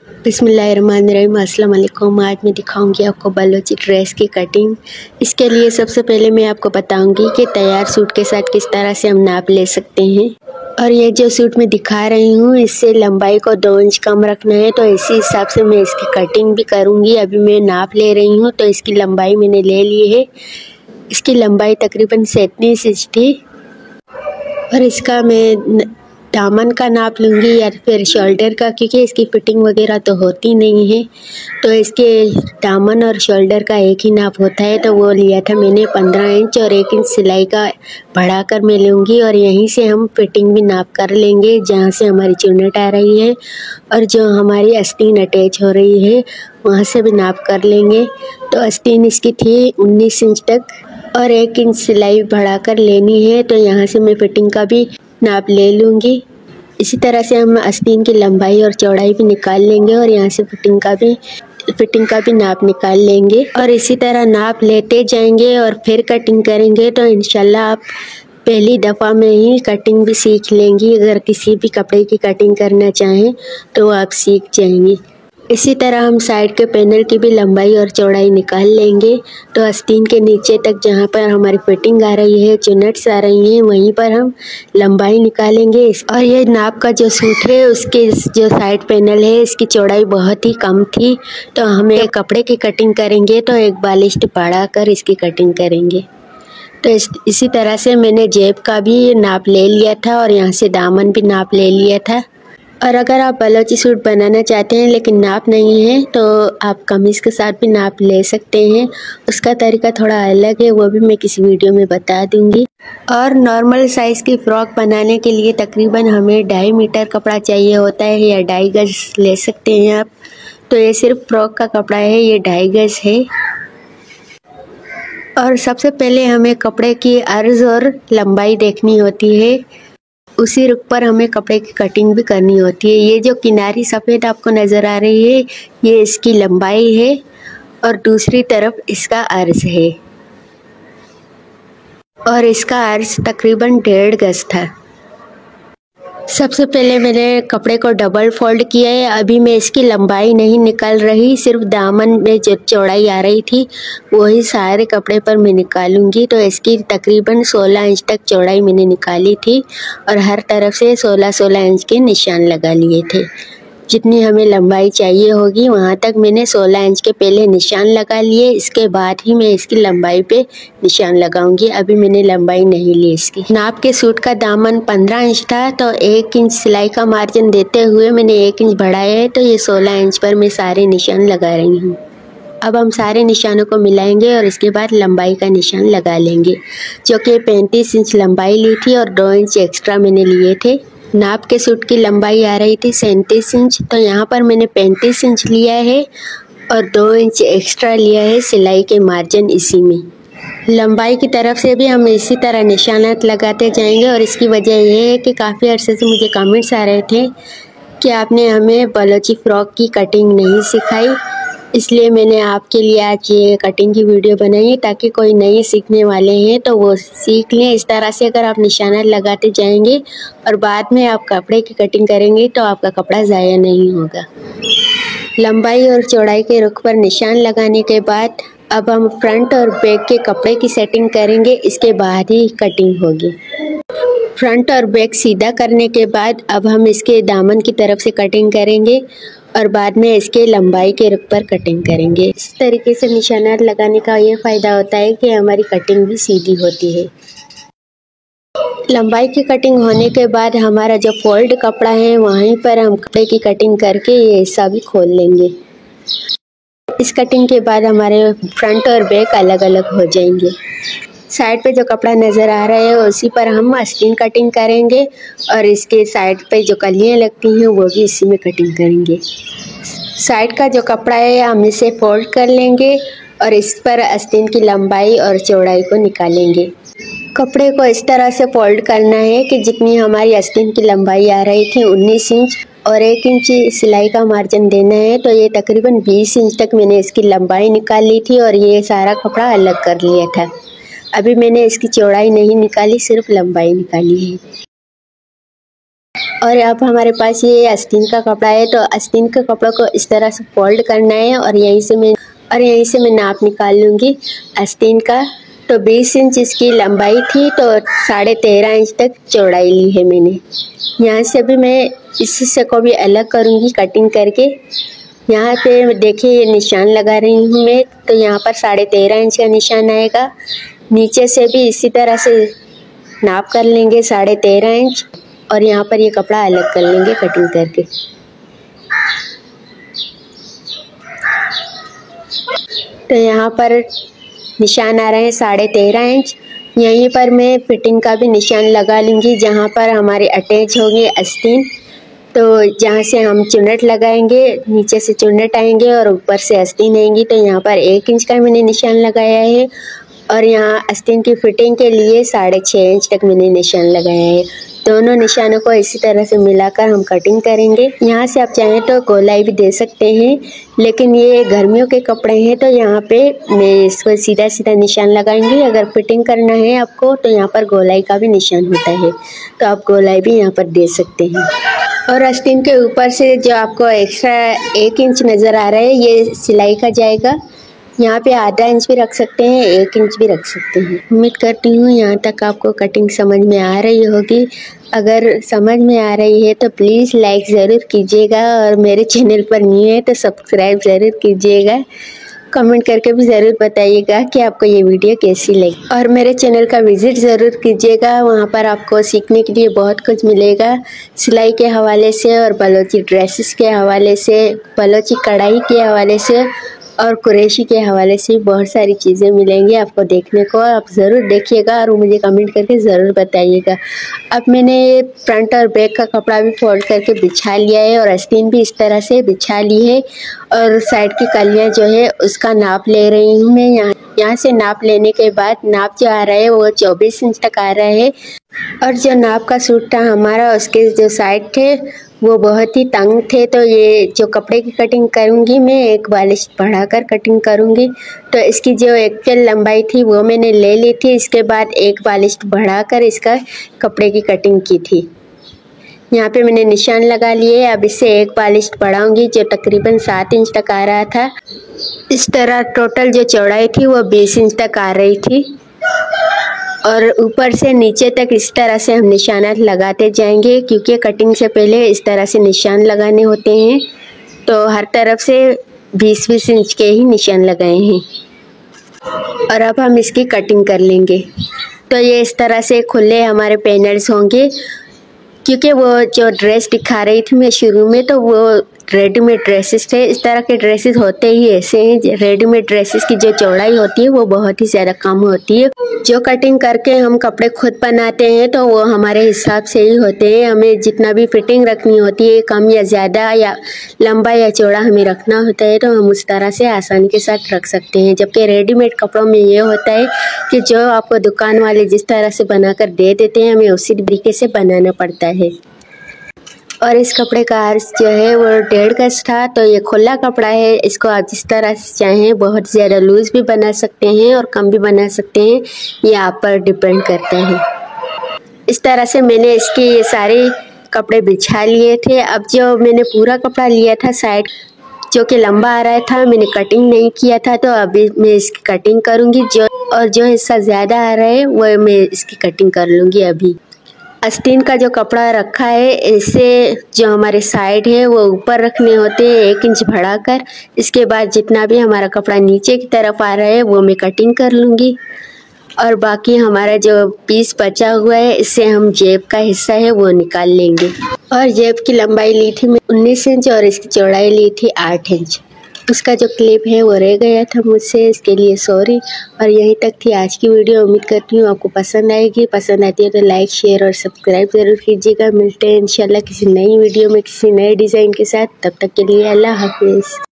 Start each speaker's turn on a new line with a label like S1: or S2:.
S1: बिस्मिल्लाहिर्रहमानिर्रहीम। अस्सलाम वालेकुम। आज मैं दिखाऊंगी आपको बलोची ड्रेस की कटिंग। इसके लिए सबसे पहले मैं आपको बताऊंगी कि तैयार सूट के साथ किस तरह से हम नाप ले सकते हैं। और ये जो सूट मैं दिखा रही हूँ इससे लंबाई को 2 इंच कम रखना है, तो इसी हिसाब से मैं इसकी कटिंग भी करूँगी। अभी मैं नाप ले रही हूँ तो इसकी लंबाई मैंने ले ली है। इसकी लंबाई तकरीबन 37 इंच थी। और इसका मैं दामन का नाप लूँगी या फिर शोल्डर का, क्योंकि इसकी फिटिंग वगैरह तो होती नहीं है, तो इसके दामन और शोल्डर का एक ही नाप होता है। तो वो लिया था मैंने 15 इंच और 1 इंच सिलाई का बढ़ाकर मैं लूँगी। और यहीं से हम फिटिंग भी नाप कर लेंगे, जहाँ से हमारी चुन्नट आ रही है और जो हमारी आस्तीन अटैच हो रही है वहाँ से भी नाप कर लेंगे। तो आस्तीन इसकी थी 19 इंच तक और 1 इंच सिलाई बढ़ाकर लेनी है, तो यहाँ से मैं फिटिंग का भी नाप ले लूँगी। इसी तरह से हम आस्तीन की लंबाई और चौड़ाई भी निकाल लेंगे और यहाँ से फिटिंग का भी नाप निकाल लेंगे। और इसी तरह नाप लेते जाएंगे और फिर कटिंग करेंगे, तो इंशाल्लाह आप पहली दफ़ा में ही कटिंग भी सीख लेंगी। अगर किसी भी कपड़े की कटिंग करना चाहें तो आप सीख जाएंगी। इसी तरह हम साइड के पैनल की भी लंबाई और चौड़ाई निकाल लेंगे। तो आस्तीन के नीचे तक जहाँ पर हमारी फिटिंग आ रही है, चुन्नट्स आ रही हैं, वहीं पर हम लंबाई निकालेंगे। और ये नाप का जो सूट है उसके जो साइड पैनल है इसकी चौड़ाई बहुत ही कम थी, तो हमें कपड़े की कटिंग करेंगे तो एक बालिश्त बढ़ाकर इसकी कटिंग करेंगे। तो इसी तरह से मैंने जेब का भी नाप ले लिया था और यहाँ से दामन भी नाप ले लिया था। और अगर आप बलोची सूट बनाना चाहते हैं लेकिन नाप नहीं है तो आप कमीज़ के साथ भी नाप ले सकते हैं। उसका तरीका थोड़ा अलग है, वो भी मैं किसी वीडियो में बता दूंगी। और नॉर्मल साइज़ की फ़्रॉक बनाने के लिए तकरीबन हमें 2.5 मीटर कपड़ा चाहिए होता है या 2.5 गज ले सकते हैं आप। तो ये सिर्फ फ्रॉक का कपड़ा है, ये 2.5 गज है। और सबसे पहले हमें कपड़े की अर्ज़ और लंबाई देखनी होती है, उसी रुख पर हमें कपड़े की कटिंग भी करनी होती है। ये जो किनारी सफ़ेद आपको नज़र आ रही है ये इसकी लंबाई है और दूसरी तरफ इसका अर्ज है। और इसका अर्ज तकरीबन 1.5 गज था। सबसे पहले मैंने कपड़े को डबल फोल्ड किया है। अभी मैं इसकी लंबाई नहीं निकाल रही, सिर्फ दामन में जो चौड़ाई आ रही थी वही सारे कपड़े पर मैं निकालूंगी। तो इसकी तकरीबन 16 इंच तक चौड़ाई मैंने निकाली थी और हर तरफ से 16-16 इंच के निशान लगा लिए थे। जितनी हमें लंबाई चाहिए होगी वहाँ तक मैंने 16 इंच के पहले निशान लगा लिए, इसके बाद ही मैं इसकी लंबाई पे निशान लगाऊंगी। अभी मैंने लंबाई नहीं ली इसकी। नाप के सूट का दामन 15 इंच था, तो 1 इंच सिलाई का मार्जिन देते हुए मैंने 1 इंच बढ़ाया है, तो ये 16 इंच पर मैं सारे निशान लगा रही हूँ। अब हम सारे निशानों को मिलाएंगे और इसके बाद लंबाई का निशान लगा लेंगे, जो कि 35 इंच लंबाई ली थी और 2 इंच एक्स्ट्रा मैंने लिए थे। नाप के सूट की लंबाई आ रही थी 37 इंच, तो यहाँ पर मैंने 35 इंच लिया है और 2 इंच एक्स्ट्रा लिया है सिलाई के मार्जिन इसी में। लंबाई की तरफ से भी हम इसी तरह निशानात लगाते जाएंगे। और इसकी वजह यह है कि काफ़ी अरसे से मुझे कमेंट्स आ रहे थे कि आपने हमें बलोची फ़्रॉक की कटिंग नहीं सिखाई, इसलिए मैंने आपके लिए आज ये कटिंग की वीडियो बनाई है ताकि कोई नए सीखने वाले हैं तो वो सीख लें। इस तरह से अगर आप निशाना लगाते जाएंगे और बाद में आप कपड़े की कटिंग करेंगे तो आपका कपड़ा ज़ाया नहीं होगा। लंबाई और चौड़ाई के रुख पर निशान लगाने के बाद अब हम फ्रंट और बैक के कपड़े की सेटिंग करेंगे, इसके बाद ही कटिंग होगी। फ्रंट और बैक सीधा करने के बाद अब हम इसके दामन की तरफ से कटिंग करेंगे और बाद में इसके लंबाई के रुख पर कटिंग करेंगे। इस तरीके से निशानात लगाने का ये फ़ायदा होता है कि हमारी कटिंग भी सीधी होती है। लंबाई की कटिंग होने के बाद हमारा जो फोल्ड कपड़ा है वहीं पर हम कपड़े की कटिंग करके ये हिस्सा भी खोल लेंगे। इस कटिंग के बाद हमारे फ्रंट और बैक अलग अलग हो जाएंगे। साइड पे जो कपड़ा नज़र आ रहा है उसी पर हम आस्तीन कटिंग करेंगे और इसके साइड पे जो कलियाँ लगती हैं वो भी इसी में कटिंग करेंगे। साइड का जो कपड़ा है हम इसे फोल्ड कर लेंगे और इस पर आस्तीन की लंबाई और चौड़ाई को निकालेंगे। कपड़े को इस तरह से फोल्ड करना है कि जितनी हमारी आस्तीन की लंबाई आ रही थी 19 इंच और 1 इंच सिलाई का मार्जिन देना है, तो ये तकरीबन 20 इंच तक मैंने इसकी लंबाई निकाल ली थी और ये सारा कपड़ा अलग कर लिया था। अभी मैंने इसकी चौड़ाई नहीं निकाली, सिर्फ लंबाई निकाली है। और अब हमारे पास ये आस्तीन का कपड़ा है, तो आस्तीन के कपड़ों को इस तरह से फोल्ड करना है और यहीं से मैं नाप निकाल लूँगी आस्तीन का। तो 20 इंच इसकी लंबाई थी, तो 13.5 इंच तक चौड़ाई ली है मैंने। यहाँ से भी मैं इस हिस्से को भी अलग करूँगी कटिंग करके। यहाँ पे देखिए ये निशान लगा रही हूँ मैं, तो यहाँ पर 13.5 इंच का निशान आएगा। नीचे से भी इसी तरह से नाप कर लेंगे 13.5 इंच, और यहाँ पर ये कपड़ा अलग कर लेंगे कटिंग करके। तो यहाँ पर निशान आ रहे हैं 13.5 इंच। यहीं पर मैं फिटिंग का भी निशान लगा लूँगी, जहाँ पर हमारे अटैच होंगे आस्तीन। तो जहाँ से हम चुन्नट लगाएंगे, नीचे से चुन्नट आएंगे और ऊपर से आस्तीन आएंगी। तो यहाँ पर 1 इंच का मैंने निशान लगाया है, और यहाँ आस्तीन की फिटिंग के लिए 6.5 इंच तक मैंने निशान लगाया है। दोनों निशानों को इसी तरह से मिलाकर हम कटिंग करेंगे। यहाँ से आप चाहें तो गोलाई भी दे सकते हैं, लेकिन ये गर्मियों के कपड़े हैं, तो यहाँ पे मैं इसको सीधा सीधा निशान लगाएंगे। अगर फिटिंग करना है आपको तो यहाँ पर गोलाई का भी निशान होता है, तो आप गोलाई भी यहाँ पर दे सकते हैं। और आस्तीन के ऊपर से जो आपको एक्स्ट्रा 1 इंच नज़र आ रहा है, ये सिलाई का जाएगा। यहाँ पे आधा इंच भी रख सकते हैं, 1 इंच भी रख सकते हैं। उम्मीद करती हूँ यहाँ तक आपको कटिंग समझ में आ रही होगी। अगर समझ में आ रही है तो प्लीज़ लाइक ज़रूर कीजिएगा, और मेरे चैनल पर न्यू है तो सब्सक्राइब ज़रूर कीजिएगा। कमेंट करके भी ज़रूर बताइएगा कि आपको ये वीडियो कैसी लगी, और मेरे चैनल का विज़िट ज़रूर कीजिएगा। वहाँ पर आपको सीखने के लिए बहुत कुछ मिलेगा, सिलाई के हवाले से और बलोची ड्रेसेस के हवाले से, बलोची कढ़ाई के हवाले से और कुरैशी के हवाले से बहुत सारी चीज़ें मिलेंगी आपको देखने को। आप ज़रूर देखिएगा और मुझे कमेंट करके ज़रूर बताइएगा। अब मैंने फ्रंट और बैक का कपड़ा भी फोल्ड करके बिछा लिया है, और आस्तीन भी इस तरह से बिछा ली है, और साइड की कलियाँ जो है उसका नाप ले रही हूँ मैं। यहाँ से नाप लेने के बाद नाप जो आ रहा है वो 24 इंच तक आ रहा है। और जो नाप का सूट था हमारा, उसके जो साइड थे वो बहुत ही तंग थे, तो ये जो कपड़े की कटिंग करूँगी मैं 1 बालिश बढ़ाकर कटिंग करूँगी। तो इसकी जो एक्चुअल लंबाई थी वो मैंने ले ली थी, इसके बाद 1 बालिश बढ़ाकर इसका कपड़े की कटिंग की थी। यहाँ पे मैंने निशान लगा लिए। अब इससे 1 बालिश बढ़ाऊँगी, जो तकरीबन 7 इंच तक आ रहा था। इस तरह टोटल जो चौड़ाई थी वो 20 इंच तक आ रही थी, और ऊपर से नीचे तक इस तरह से हम निशानात लगाते जाएंगे, क्योंकि कटिंग से पहले इस तरह से निशान लगाने होते हैं। तो हर तरफ से 20-20 इंच के ही निशान लगाए हैं, और अब हम इसकी कटिंग कर लेंगे। तो ये इस तरह से खुले हमारे पैनल्स होंगे, क्योंकि वो जो ड्रेस दिखा रही थी मैं शुरू में, तो वो रेडीमेड ड्रेसेस थे। इस तरह के ड्रेसेस होते ही ऐसे हैं। रेडीमेड ड्रेसेस की जो चौड़ाई होती है वो बहुत ही ज़्यादा कम होती है। जो कटिंग करके हम कपड़े खुद बनाते हैं तो वो हमारे हिसाब से ही होते हैं। हमें जितना भी फिटिंग रखनी होती है, कम या ज़्यादा या लंबा या चौड़ा हमें रखना होता है, तो हम उस तरह से आसानी के साथ रख सकते हैं। जबकि रेडीमेड कपड़ों में ये होता है कि जो आपको दुकान वाले जिस तरह से बनाकर दे देते हैं, हमें उसी तरीके से बनाना पड़ता है। और इस कपड़े का अर्ज जो है वो 1.5 गज था। तो ये खुला कपड़ा है, इसको आप जिस तरह से चाहें बहुत ज़्यादा लूज़ भी बना सकते हैं और कम भी बना सकते हैं, ये आप पर डिपेंड करता है। इस तरह से मैंने इसके ये सारे कपड़े बिछा लिए थे। अब जो मैंने पूरा कपड़ा लिया था साइड जो कि लंबा आ रहा था, मैंने कटिंग नहीं किया था, तो अभी मैं इसकी कटिंग करूँगी। जो हिस्सा ज़्यादा आ रहा है वो मैं इसकी कटिंग कर लूँगी। अभी आस्तीन का जो कपड़ा रखा है, इससे जो हमारे साइड है वो ऊपर रखने होते हैं 1 इंच बढ़ाकर। इसके बाद जितना भी हमारा कपड़ा नीचे की तरफ आ रहा है वो मैं कटिंग कर लूँगी, और बाकी हमारा जो पीस बचा हुआ है इससे हम जेब का हिस्सा है वो निकाल लेंगे। और जेब की लंबाई ली थी मैं 19 इंच और इसकी चौड़ाई ली थी 8 इंच। उसका जो क्लिप है वो रह गया था मुझसे, इसके लिए सॉरी। और यहीं तक थी आज की वीडियो। उम्मीद करती हूँ आपको पसंद आएगी। पसंद आती है तो लाइक, शेयर और सब्सक्राइब ज़रूर कीजिएगा। मिलते हैं इंशाल्लाह किसी नई वीडियो में किसी नए डिज़ाइन के साथ। तब तक के लिए अल्लाह हाफिज़।